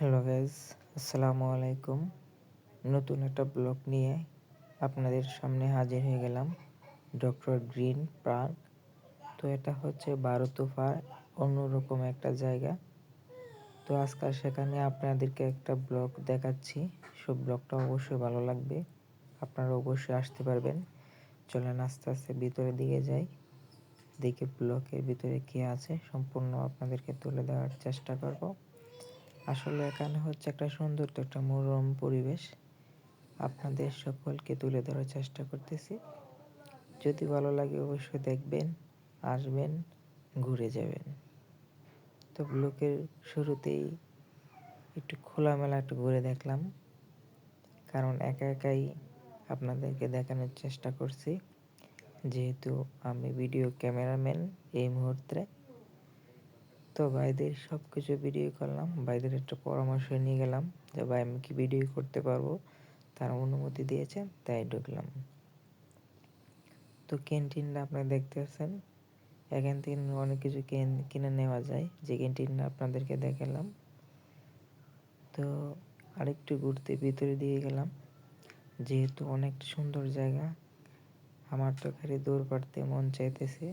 Hello guys, আসসালামু আলাইকুম। নতুন একটা ব্লগ নিয়ে আপনাদের সামনে হাজির হয়ে গেলাম। Doctor green park. তো এটা হচ্ছে বারোতোফার অন্যরকম একটা জায়গা। তো আজকাল সেখানে আপনাদেরকে একটা ব্লগ দেখাচ্ছি। সব ব্লগটা অবশ্যই ভালো লাগবে, আপনারা অবশ্যই আসতে পারবেন। চলেন আস্তে আস্তে ভিতরের দিকে যাই, দেখে ব্লগের ভিতরে কী আছে সম্পূর্ণ আপনাদেরকে তুলে দেওয়ার চেষ্টা করব। আসলে এখানে হচ্ছে একটা সুন্দর, একটা মনোরম পরিবেশ আপনাদের সকলকে তুলে ধরার চেষ্টা করতেছি। যদি ভালো লাগে অবশ্যই দেখবেন, আসবেন, ঘুরে যাবেন। তো ব্লকের শুরুতেই একটু খোলামেলা একটু ঘুরে দেখলাম, কারণ একা একাই আপনাদেরকে দেখানোর চেষ্টা করছি, যেহেতু আমি ভিডিও ক্যামেরাম্যান এই মুহূর্তে। তো ভাইদের সব কিছু ভিডিও করলাম, ভাইদের একটা পরামর্শ নিয়ে গেলাম যে ভাই আমি কি ভিডিও করতে পারবো, তার অনুমতি দিয়েছেন, তাই ঢুকলাম। তো ক্যান্টিনটা আপনারা দেখতে পাচ্ছেন, এখান থেকে অনেক কিছু কিনে নেওয়া যায়, যে ক্যান্টিনটা আপনাদেরকে দেখালাম। তো আরেকটু ঘুরতে ভিতরে দিয়ে গেলাম, যেহেতু অনেক সুন্দর জায়গা, আমার তো খালি দৌড় পাড়তে মন চাইতেছে,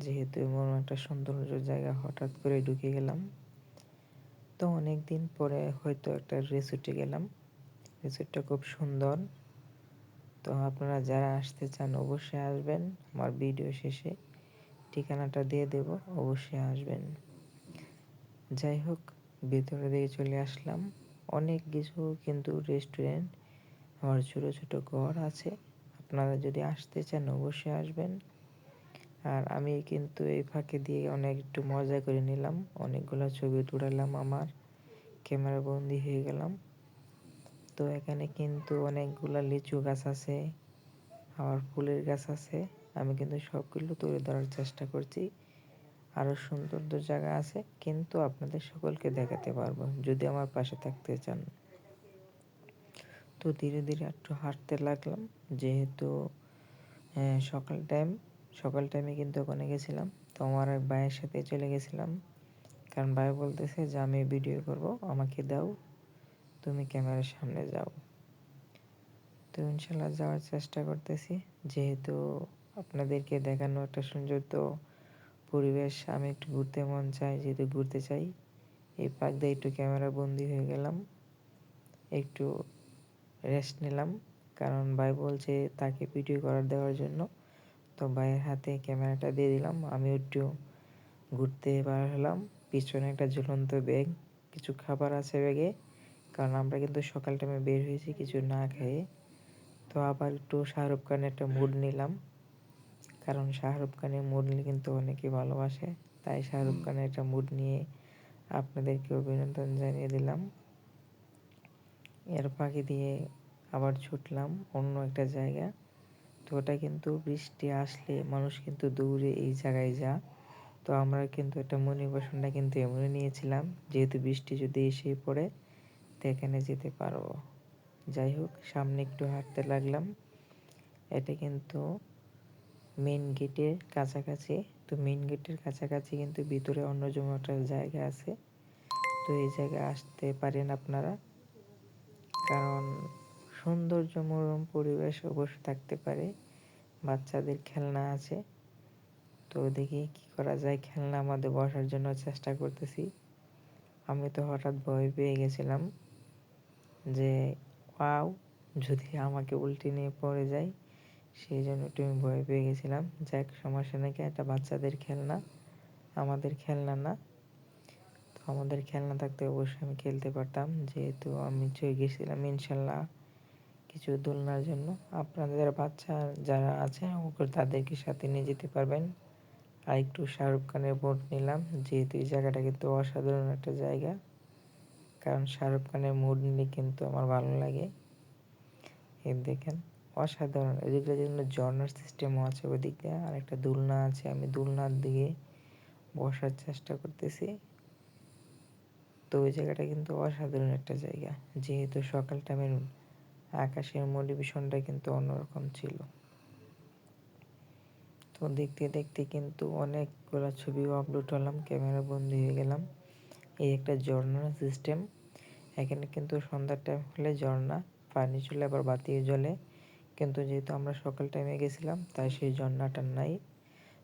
যেহেতু এমন একটা সৌন্দর্য জায়গা হঠাৎ করে ঢুকে গেলাম। তো অনেক দিন পরে হয়তো একটা রিসোর্টে গেলাম, রিসোর্টটা খুব সুন্দর। তো আপনারা যারা আসতে চান অবশ্যই আসবেন, আমার ভিডিও শেষে ঠিকানাটা দিয়ে দেব, অবশ্যই আসবেন। যাই হোক, ভেতরে দিকে চলে আসলাম। অনেক কিছু কিন্তু রেস্টুরেন্ট, আমার ছোট ছোট ঘর আছে, আপনারা যদি আসতে চান অবশ্যই আসবেন। আর আমি কিন্তু এই ফাঁকে দিয়ে অনেক একটু মজা করে নিলাম, অনেকগুলো ছবি তুলালাম, আমার ক্যামেরা বন্দি হয়ে গেলাম। তো এখানে কিন্তু অনেকগুলা লিচু গাছ আছে, আবার ফুলের গাছ আছে, আমি কিন্তু সবগুলো তুলে ধরার চেষ্টা করছি। আরও সুন্দর জায়গা আছে, কিন্তু আপনাদের সকলকে দেখাতে পারবো যদি আমার পাশে থাকতে চান। তো ধীরে ধীরে একটু হাঁটতে লাগলাম, যেহেতু সকাল টাইমে কিন্তু ওখানে গেছিলাম। তো আমার এক ভাইয়ের সাথে চলে গেছিলাম, কারণ ভাই বলতেছে যে আমি ভিডিও করব, আমাকে দাও, তুমি ক্যামেরার সামনে যাও। তো ইনশাল্লাহ যাওয়ার চেষ্টা করতেছি, যেহেতু আপনাদেরকে দেখানো একটা সুন্দর পরিবেশ, আমি একটু ঘুরতে মন চাই, যেহেতু ঘুরতে চাই। এই পাক দিয়ে একটু ক্যামেরা বন্দি হয়ে গেলাম, একটু রেস্ট নিলাম, কারণ ভাই বলছে তাকে ভিডিও করার দেওয়ার জন্য। তো ভাইয়ের হাতে ক্যামেরাটা দিয়ে দিলাম, আমি একটু ঘুরতে বার হলাম। পিছনে একটা ঝুলন্ত ব্যাগ, কিছু খাবার আছে ব্যাগে, কারণ আমরা কিন্তু সকাল টাইমে বের হয়েছি কিছু না খেয়ে। তো আবার একটু শাহরুখ খানের একটা মুড নিলাম, কারণ শাহরুখ খানের মুড নিলে কিন্তু অনেকে ভালোবাসে, তাই শাহরুখ খানের একটা মুড নিয়ে আপনাদেরকে অভিনন্দন জানিয়ে দিলাম। এর ফাঁকি দিয়ে আবার ছুটলাম অন্য একটা জায়গা। তো ওটা কিন্তু বৃষ্টি আসলে মানুষ কিন্তু দৌড়ে এই জায়গায় যা। তো আমরা কিন্তু একটা মনিবেশনটা কিন্তু এমনই নিয়েছিলাম, যেহেতু বৃষ্টি যদি এসে পড়ে তো এখানে যেতে পারবো। যাই হোক, সামনে একটু হাঁটতে লাগলাম। এটা কিন্তু মেন গেটের কাছাকাছি। তো মেন গেটের কাছাকাছি কিন্তু ভিতরে অন্যতম একটা জায়গা আছে, তো এই জায়গায় আসতে পারেন আপনারা, কারণ সৌন্দর্য মনোরম পরিবেশ অবশ্য থাকতে পারে। বাচ্চাদের খেলনা আছে, তো দেখি কি করা যায়, খেলনা আমাদের বসার জন্য চেষ্টা করতেছি। আমি তো হঠাৎ ভয় পেয়ে গেছিলাম যে ওয়াও, যদি আমাকে উল্টে নিয়ে পড়ে যায়, সেই জন্য একটু আমি ভয় পেয়ে গেছিলাম। যাক, সমস্যা নাকি, একটা বাচ্চাদের খেলনা, আমাদের খেলনা না। তো আমাদের খেলনা থাকতে অবশ্যই আমি খেলতে পারতাম, যেহেতু আমি চলে গেছিলাম ইনশাল্লাহ কিছু দোলনার জন্য। আপনাদের বাচ্চা যারা আছে তাদেরকে সাথে নিয়ে যেতে পারবেন। আর একটু শাহরুখ খানের বোট নিলাম, যেহেতু এই জায়গাটা কিন্তু অসাধারণ একটা জায়গা, কারণ শাহরুখ খানের মুড নিলে কিন্তু আমার ভালো লাগে। এই দেখেন, অসাধারণ। এদিকে যেগুলো ঝর্নার সিস্টেমও আছে ওই দিক দিয়ে, আর একটা দোলনা আছে, আমি দোলনার দিকে বসার চেষ্টা করতেছি। তো ওই জায়গাটা কিন্তু অসাধারণ একটা জায়গা, যেহেতু সকাল টাইমের আকাশের মোটিভেশনটা কিন্তু অন্যরকম ছিল। তো দেখতে দেখতে কিন্তু অনেকগুলো ছবিও আপলোড হলাম, ক্যামেরা বন্দি হয়ে গেলাম। এই একটা ঝর্ণার সিস্টেম, এখানে কিন্তু সন্ধ্যার টাইম হলে ঝর্ণা পানি চলে আবার বাতিও জ্বলে, কিন্তু যেহেতু আমরা সকাল টাইমে গেছিলাম তাই সেই ঝর্ণাটা নাই।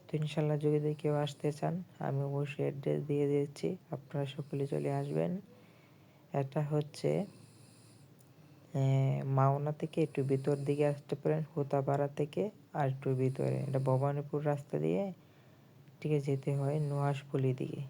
তো ইনশাল্লাহ যদি কেউ আসতে চান আমি অবশ্যই অ্যাড্রেস দিয়ে দিচ্ছি, আপনারা সকলে চলে আসবেন। এটা হচ্ছে মাওনা থেকে একটু ভিতর দিকে আসতে পারেন, হোতাপাড়া থেকে আর একটু ভিতরে, এটা ভবানীপুর রাস্তা দিয়ে ঠিক আছে যেতে হয় নুহাশপল্লি দিকে।